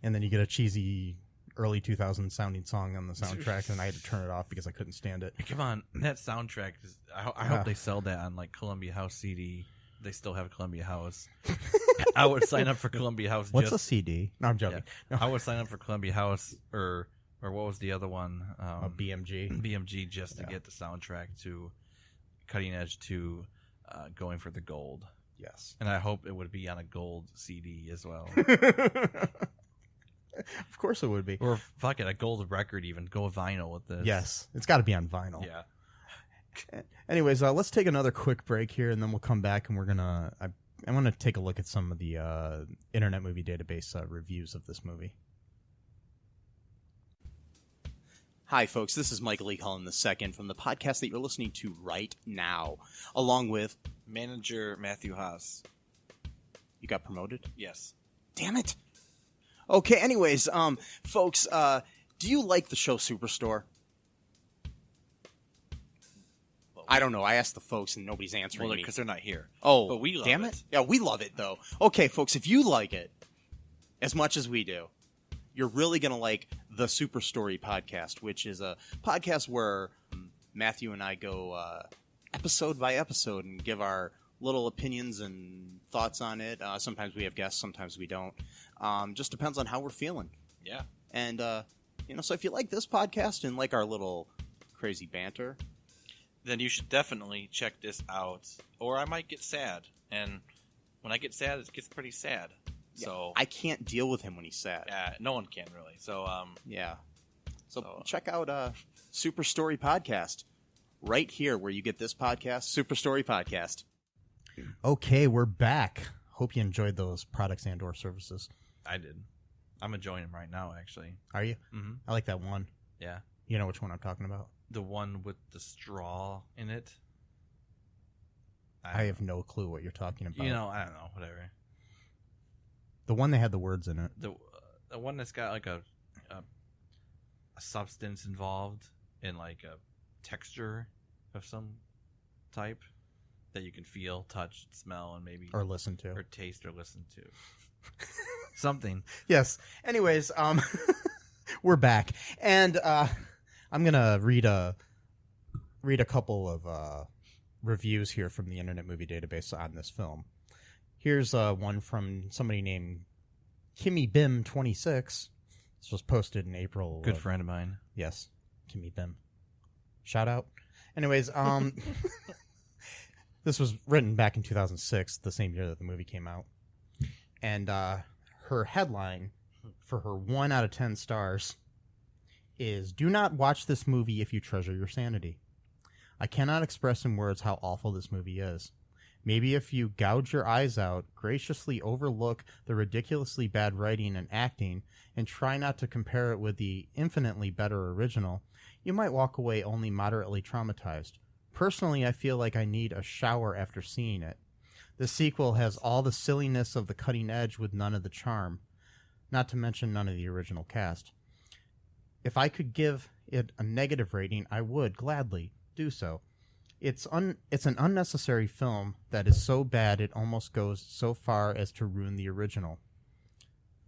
S1: And then you get a cheesy early 2000s sounding song on the soundtrack, and I had to turn it off because I couldn't stand it.
S2: Come on, that soundtrack is. I hope they sell that on like Columbia House CD. They still have Columbia House. I would sign up for Columbia House.
S1: What's a CD? No, I'm joking.
S2: I would sign up for Columbia House or what was the other one?
S1: A BMG.
S2: BMG just to get the soundtrack to Cutting Edge to Going for the Gold.
S1: Yes.
S2: And I hope it would be on a gold CD as well.
S1: Of course it would be.
S2: Or fuck it, a gold record even. Go vinyl with this.
S1: Yes. It's got to be on vinyl.
S2: Yeah.
S1: Anyways, let's take another quick break here, and then we'll come back, and we're going to... I want to take a look at some of the Internet Movie Database reviews of this movie.
S5: Hi, folks. This is Michael E. Cullen II from the podcast that you're listening to right now, along with...
S2: Manager Matthew Haas.
S5: You got promoted?
S2: Yes.
S5: Damn it. Okay, anyways, folks, do you like the show Superstore? I don't know. I asked the folks and nobody's answering me.
S2: Because they're not here.
S5: Oh,
S2: but we love
S5: damn
S2: it.
S5: Yeah, we love it, though. Okay, folks, if you like it as much as we do, you're really going to like the Superstory podcast, which is a podcast where Matthew and I go episode by episode and give our little opinions and thoughts on it. Sometimes we have guests, sometimes we don't. Just depends on how we're feeling.
S2: Yeah.
S5: And, so if you like this podcast and like our little crazy banter,
S2: then you should definitely check this out. Or I might get sad. And when I get sad, it gets pretty sad.
S5: yeah,
S2: So
S5: I can't deal with him when he's sad.
S2: no one can really. So
S5: Yeah. So check out Superstory Podcast right here where you get this podcast, Superstory Podcast.
S1: Okay, we're back. Hope you enjoyed those products and or services.
S2: I did. I'm enjoying them right now, actually.
S1: Are you?
S2: Mm-hmm.
S1: I like that one.
S2: Yeah.
S1: You know which one I'm talking about?
S2: The one with the straw in it.
S1: I have no clue what you're talking about.
S2: I don't know. Whatever.
S1: The one that had the words in it.
S2: The one that's got like a substance involved in like a texture of some type that you can feel, touch, smell, and maybe
S1: Or listen to.
S2: or taste or listen to. Something.
S1: Yes. Anyways, we're back. And I'm going to read a couple of reviews here from the Internet Movie Database on this film. Here's one from somebody named Kimmy Bim 26. This was posted in April.
S2: Good friend of mine.
S1: Yes, Kimmy Bim. Shout out. Anyways, this was written back in 2006, the same year that the movie came out. And her headline for her 1 out of 10 stars is, "Do not watch this movie if you treasure your sanity. I cannot express in words how awful this movie is. Maybe if you gouge your eyes out, graciously overlook the ridiculously bad writing and acting, and try not to compare it with the infinitely better original, you might walk away only moderately traumatized. Personally, I feel like I need a shower after seeing it. The sequel has all the silliness of the Cutting Edge with none of the charm, not to mention none of the original cast. If I could give it a negative rating, I would gladly do so. It's an unnecessary film that is so bad it almost goes so far as to ruin the original."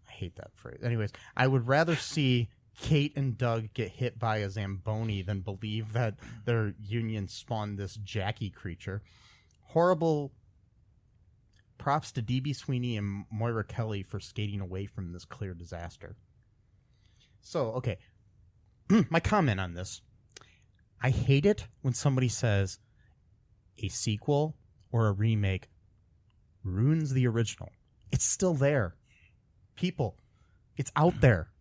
S1: I hate that phrase. Anyways, I would rather see Kate and Doug get hit by a Zamboni than believe that their union spawned this Jackie creature. Horrible props to D.B. Sweeney and Moira Kelly for skating away from this clear disaster. So, okay. My comment on this. I hate it when somebody says a sequel or a remake ruins the original. It's still there. People, it's out there.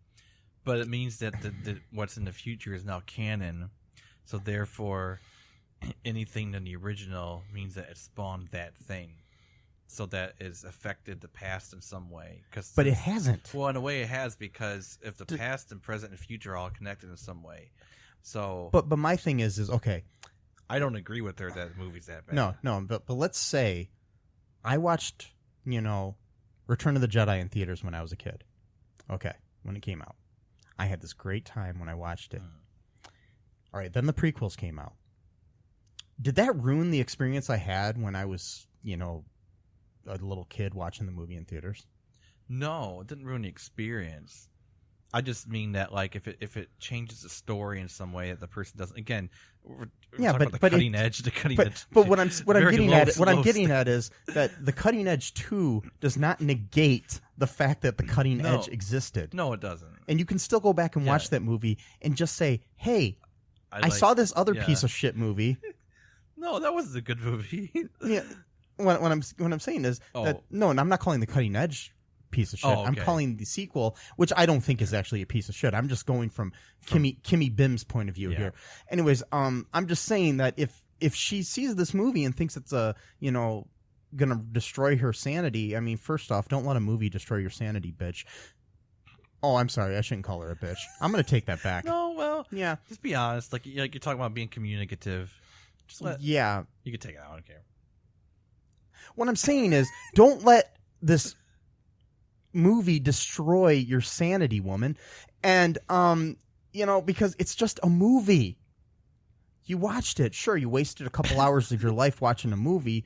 S2: But it means that the what's in the future is now canon. So therefore, anything in the original means that it spawned that thing. So that has affected the past in some way.
S1: But it hasn't.
S2: Well, in a way it has, because if the past and present and future are all connected in some way. So,
S1: But my thing is okay.
S2: I don't agree with her that the movie's that bad.
S1: No, but let's say I watched, Return of the Jedi in theaters when I was a kid. Okay, when it came out. I had this great time when I watched it. All right, then the prequels came out. Did that ruin the experience I had when I was, a little kid watching the movie in theaters?
S2: No, it didn't ruin the experience. I just mean that, like, if it changes the story in some way that the person doesn't. Again, we're talking about the cutting edge.
S1: But what I'm getting at is that the cutting edge 2 does not negate the fact that the cutting edge existed.
S2: No, it doesn't.
S1: And you can still go back and watch that movie and just say, "Hey, I saw this other piece of shit movie."
S2: No, that wasn't a good movie.
S1: Yeah. What I'm saying is that no, and I'm not calling the cutting edge piece of shit.
S2: Okay.
S1: I'm calling the sequel, which I don't think is actually a piece of shit. I'm just going from Kimmy Bim's point of view here. Anyways, I'm just saying that if she sees this movie and thinks it's gonna destroy her sanity, I mean, first off, don't let a movie destroy your sanity, bitch. Oh, I'm sorry, I shouldn't call her a bitch. I'm gonna take that back.
S2: No, well,
S1: yeah.
S2: Just be honest. Like you're talking about being communicative. You can take it out. I don't care.
S1: What I'm saying is, don't let this movie destroy your sanity, woman. And because it's just a movie. You watched it, sure, you wasted a couple hours of your life watching a movie,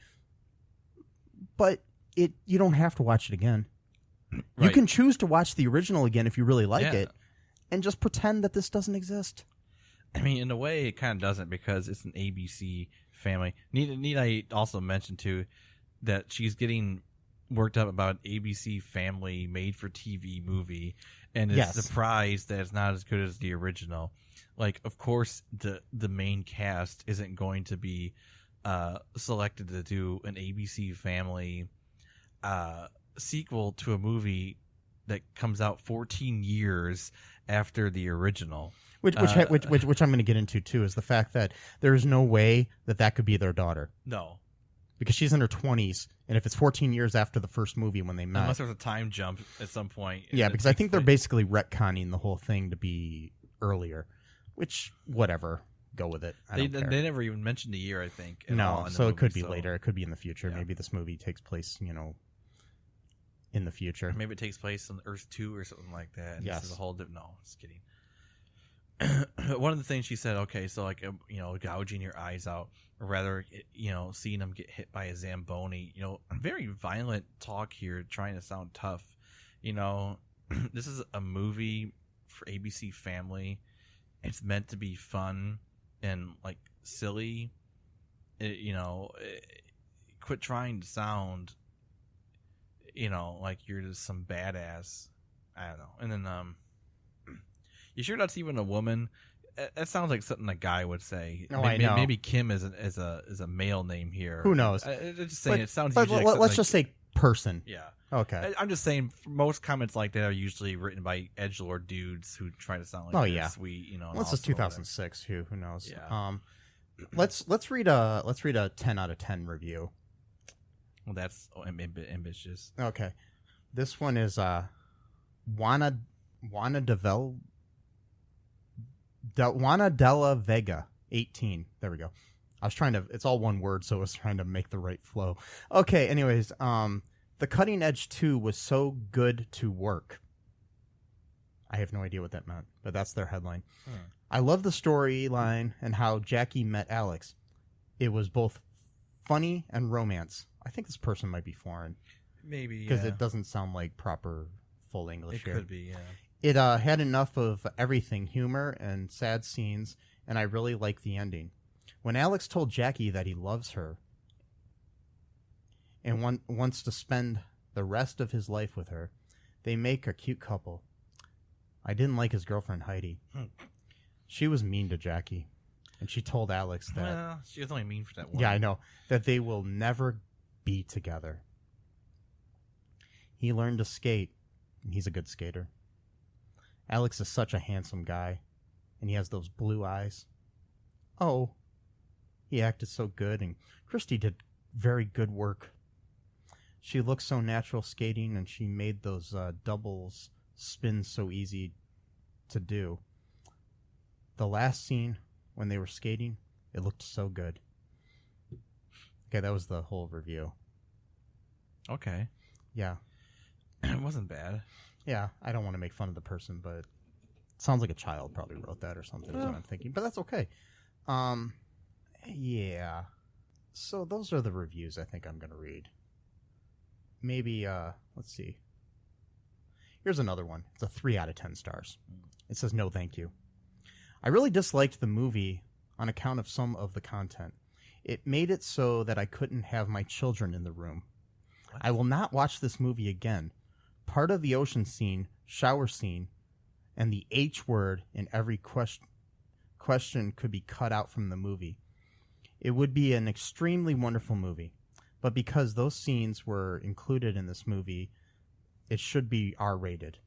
S1: but you don't have to watch it again. Right. You can choose to watch the original again if you really like it, and just pretend that this doesn't exist.
S2: I mean, in a way, it kind of doesn't, because it's an ABC family. Need I also mention too that she's getting worked up about an ABC family made-for-TV movie, and is surprised that it's not as good as the original. Like, of course, the main cast isn't going to be selected to do an ABC family sequel to a movie that comes out 14 years after the original. Which
S1: I'm going to get into too is the fact that there is no way that could be their daughter.
S2: No.
S1: Because she's in her 20s, and if it's 14 years after the first movie when they met...
S2: Unless there's a time jump at some point.
S1: Yeah, because I think they're basically retconning the whole thing to be earlier. Which, whatever. Go with it. I don't care.
S2: They never even mentioned the year, I think.
S1: No, so it could be later. It could be in the future. Yeah. Maybe this movie takes place, in the future.
S2: Or maybe it takes place on Earth 2 or something like that. And
S1: yes.
S2: This is a whole different... No, just kidding. One of the things she said, okay, so like, gouging your eyes out, or rather, seeing them get hit by a Zamboni, very violent talk here, trying to sound tough. This is a movie for ABC Family. It's meant to be fun and like silly. Quit trying to sound, like you're just some badass. I don't know. And then, you sure that's even a woman? That sounds like something a guy would say.
S1: No, I know.
S2: Maybe Kim is a male name here.
S1: Who knows?
S2: Just saying, it sounds.
S1: But let's just say person.
S2: Yeah.
S1: Okay.
S2: I'm just saying, most comments like that are usually written by edgelord dudes who try to sound like sweet.
S1: Well, this is 2006. Who knows?
S2: Yeah.
S1: Let's read a 10 out of 10 review.
S2: Well, that's ambitious.
S1: Okay. This one is Juana Della Vega, 18. There we go. It's all one word, so I was trying to make the right flow. Okay, anyways, The Cutting Edge 2 was so good to work. I have no idea what that meant, but that's their headline. I love the storyline and how Jackie met Alex. It was both funny and romance. I think this person might be foreign.
S2: Maybe,
S1: because it doesn't sound like proper full English here.
S2: It could be, yeah.
S1: It had enough of everything, humor and sad scenes, and I really like the ending. When Alex told Jackie that he loves her and wants to spend the rest of his life with her, they make a cute couple. I didn't like his girlfriend, Heidi. She was mean to Jackie, and she told Alex that...
S2: Well, she was only mean for that one.
S1: Yeah, I know. That they will never be together. He learned to skate, and he's a good skater. Alex is such a handsome guy, and he has those blue eyes. Oh, he acted so good, and Christy did very good work. She looked so natural skating, and she made those doubles spin so easy to do. The last scene, when they were skating, it looked so good. Okay, that was the whole review. Sounds like a child probably wrote that or something, is what I'm thinking. But that's okay. Yeah. So those are the reviews I think I'm going to read. Maybe, let's see. Here's another one. It's a 3 out of 10 stars. It says, no, thank you. I really disliked the movie on account of some of the content. It made it so that I couldn't have my children in the room. What? I will not watch this movie again. Part of the ocean scene, shower scene, and the H word in every question could be cut out from the movie. It would be an extremely wonderful movie. But because those scenes were included in this movie, it should be R-rated.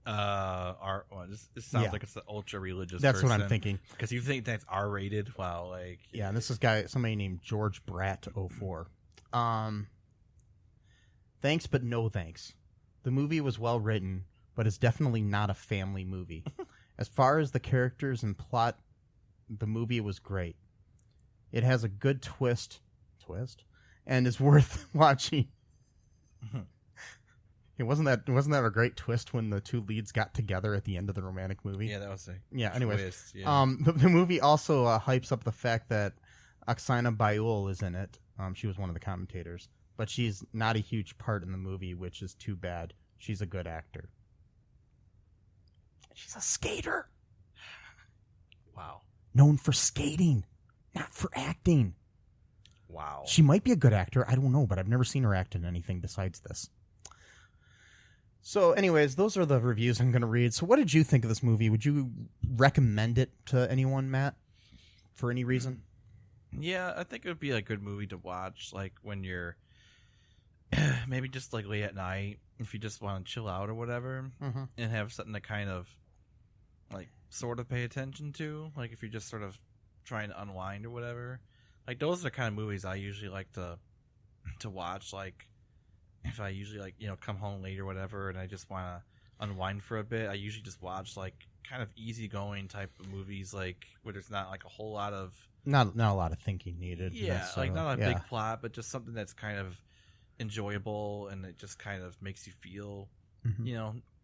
S2: This sounds like it's an ultra-religious
S1: That's
S2: person.
S1: what I'm thinking.
S2: Because you think that's R-rated? Wow, like...
S1: Yeah, and this is somebody named George Bratt 04. Thanks, but no thanks. The movie was well written, but it's definitely not a family movie. As far as the characters and plot, the movie was great. It has a good twist, and is worth watching. Wasn't that a great twist when the two leads got together at the end of the romantic movie?
S2: Yeah, that was a
S1: anyways,
S2: twist. Yeah.
S1: The movie also hypes up the fact that Oksana Bayul is in it. She was one of the commentators, but she's not a huge part in the movie, which is too bad. She's a good actor. She's a skater.
S2: Wow.
S1: Known for skating, not for acting.
S2: Wow.
S1: She might be a good actor. I don't know, but I've never seen her act in anything besides this. So anyways, those are the reviews I'm going to read. So what did you think of this movie? Would you recommend it to anyone, Matt, for any reason?
S2: Yeah, I think it would be a good movie to watch, like when you're maybe just like late at night, if you just want to chill out or whatever, and have something to kind of like sort of pay attention to, like if you're just sort of trying to unwind or whatever. Like those are the kind of movies I usually like to watch, like if I usually like, come home late or whatever and I just want to unwind for a bit, I usually just watch like kind of easygoing type of movies, like where there's not like a whole lot of
S1: not a lot of thinking needed.
S2: Yeah, like not a big plot, but just something that's kind of enjoyable and it just kind of makes you feel,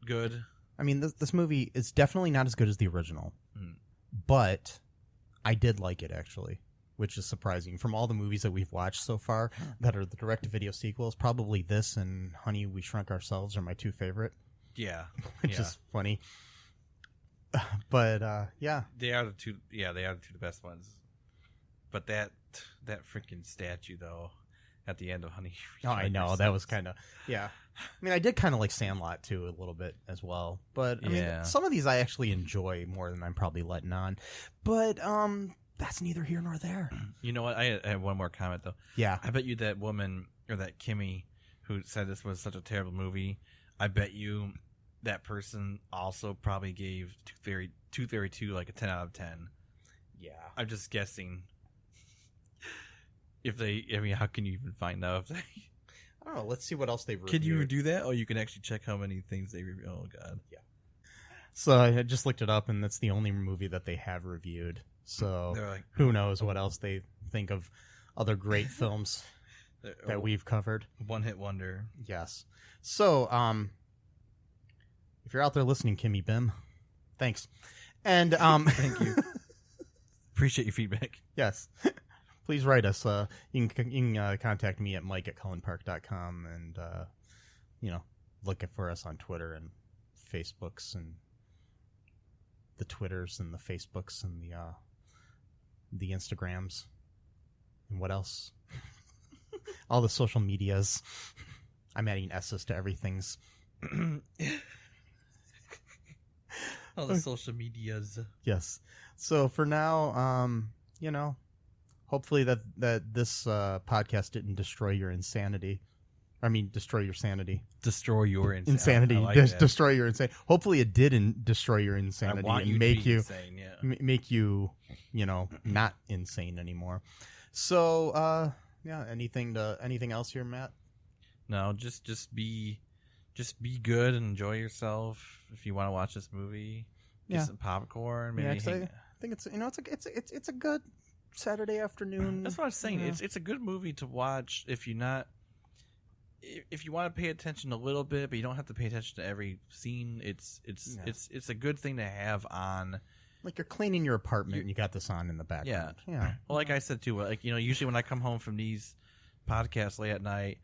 S2: good. I
S1: mean, this movie is definitely not as good as the original, but I did like it actually, which is surprising. From all the movies that we've watched so far that are the direct-to-video sequels, probably this and Honey, We Shrunk Ourselves are my two favorite.
S2: Yeah.
S1: Which is funny. But, yeah.
S2: They are the two best ones. But that freaking statue, though, at the end of Honey,
S1: We Shrunk Ourselves. Know. That was kind of, yeah. I mean, I did kind of like Sandlot, too, a little bit as well. But, I mean, some of these I actually enjoy more than I'm probably letting on. But, that's neither here nor there.
S2: You know what? I have one more comment, though.
S1: Yeah.
S2: I bet you that woman, or that Kimmy, who said this was such a terrible movie, I bet you that person also probably gave 232 like a 10 out of 10.
S1: Yeah.
S2: I'm just guessing. How can you even find out if they...
S1: I don't know. Let's see what else they reviewed.
S2: Can you do that? Oh, you can actually check how many things they reviewed. Oh, God.
S1: Yeah. So I just looked it up, and that's the only movie that they have reviewed. So like, who knows what else they think of other great films that we've covered.
S2: One-hit wonder.
S1: Yes. So, if you're out there listening, Kimmy Bim, thanks. And
S2: thank you. Appreciate your feedback.
S1: Yes. Please write us. You can contact me at mike@cullenpark.com and look for us on Twitter and Facebooks and the Twitters and the Facebooks and the Instagrams and what else? All the social medias. I'm adding S's to everything's.
S2: All the social medias.
S1: Yes. So for now, hopefully that this podcast didn't destroy your insanity. I mean, destroy your sanity.
S2: Destroy your
S1: insanity.
S2: Like
S1: destroy your insanity. Hopefully, it didn't destroy your insanity and make you
S2: insane,
S1: make you, not insane anymore. So, anything else here, Matt?
S2: No, just be good and enjoy yourself. If you want to watch this movie, get some popcorn. Maybe
S1: I think it's a good Saturday afternoon.
S2: That's what I was saying. It's a good movie to watch if you're not if you want to pay attention a little bit, but you don't have to pay attention to every scene. It's a good thing to have on.
S1: Like you're cleaning your apartment and you got this on in the background.
S2: Yeah. Well, like I said too, like usually when I come home from these podcasts late at night,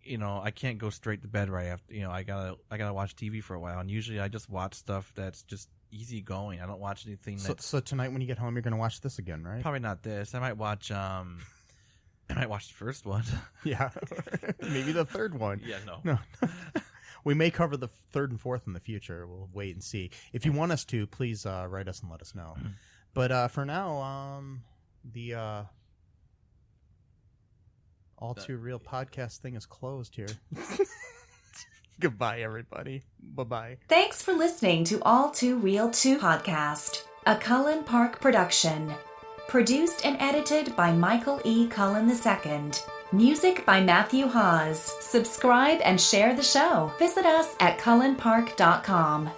S2: I can't go straight to bed right after. I gotta watch TV for a while, and usually I just watch stuff that's just easy going. I don't watch anything.
S1: So tonight when you get home, you're gonna watch this again, right?
S2: Probably not this. I might watch the first one.
S1: Yeah, maybe the third one.
S2: Yeah, no.
S1: We may cover the third and fourth in the future. We'll wait and see. If you want us to, please write us and let us know. But for now, the All Too Real podcast thing is closed here. Goodbye, everybody. Bye-bye.
S6: Thanks for listening to All2ReelToo podcast, a Cullen Park production. Produced and edited by Michael E. Cullen II. Music by Matthew Hawes. Subscribe and share the show. Visit us at cullenpark.com.